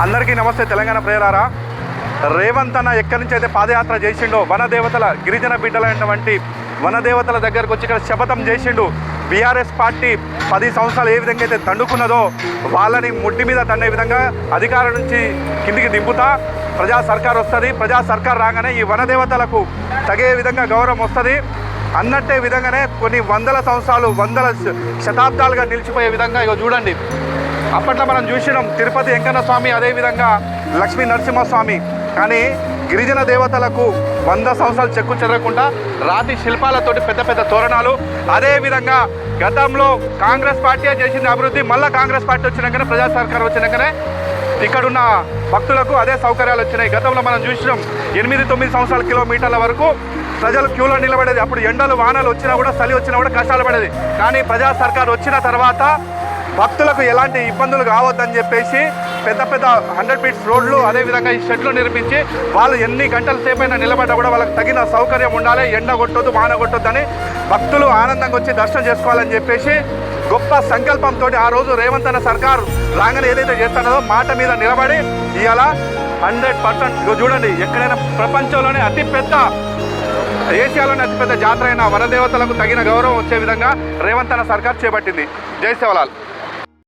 అందరికీ నమస్తే తెలంగాణ ప్రజలారా. రేవంత్ అన్న ఎక్కడి నుంచి అయితే పాదయాత్ర చేసిండో వనదేవతల గిరిజన బిడ్డలైనటువంటి వనదేవతల దగ్గరకు వచ్చి ఇక్కడ శపథం చేసిండు. బీఆర్ఎస్ పార్టీ 10 సంవత్సరాలు ఏ విధంగా అయితే దండుకున్నదో వాళ్ళని ముడ్డి మీద తన్నే విధంగా అధికారం నుంచి కిందికి దింపుతా ప్రజా సర్కార్ వస్తుంది. ప్రజా సర్కార్ రాగానే ఈ వనదేవతలకు తగే విధంగా గౌరవం వస్తుంది అన్నట్టే విధంగానే కొన్ని వందల సంవత్సరాలు వందల శతాబ్దాలుగా నిలిచిపోయే విధంగా ఇక చూడండి. అప్పట్లో మనం చూసినాం తిరుపతి వెంకన్న స్వామి, అదేవిధంగా లక్ష్మీ నరసింహస్వామి. కానీ గిరిజన దేవతలకు 100 సంవత్సరాలు చెక్కు చెదరకుండా రాతి శిల్పాలతోటి పెద్ద పెద్ద తోరణాలు. అదేవిధంగా గతంలో కాంగ్రెస్ పార్టీ చేసిన అభివృద్ధి మళ్ళీ కాంగ్రెస్ పార్టీ వచ్చినాకనే ప్రజా సర్కార్ వచ్చినాకనే ఇక్కడున్న భక్తులకు అదే సౌకర్యాలు వచ్చినాయి. గతంలో మనం చూసినాం 8-9 సంవత్సరాల కిలోమీటర్ల వరకు ప్రజలు క్యూలో నిలబడేది. అప్పుడు ఎండలు వానలు వచ్చినా కూడా చలి వచ్చినా కూడా కష్టాలు పడేది. కానీ ప్రజా సర్కార్ వచ్చిన తర్వాత భక్తులకు ఎలాంటి ఇబ్బందులు కావద్దని చెప్పేసి పెద్ద పెద్ద 100 ఫీట్స్ రోడ్లు, అదేవిధంగా ఈ షెడ్లు నిర్మించి వాళ్ళు ఎన్ని గంటల సేపైనా నిలబడ్డా కూడా వాళ్ళకి తగిన సౌకర్యం ఉండాలి, ఎండ కొట్టొద్దు వాన కొట్టొద్దని భక్తులు ఆనందంగా వచ్చి దర్శనం చేసుకోవాలని చెప్పేసి గొప్ప సంకల్పంతో ఆ రోజు రేవంత్ అన్న సర్కారు రాగానే ఏదైతే చేస్తున్నదో మాట మీద నిలబడి ఇవాళ 100% చూడండి, ఎక్కడైనా ప్రపంచంలోనే అతిపెద్ద ఏషియాలోనే అతిపెద్ద జాతర అయిన వనదేవతలకు తగిన గౌరవం వచ్చే విధంగా రేవంత్ అన్న సర్కార్ చేపట్టింది. జై సేవలాల్.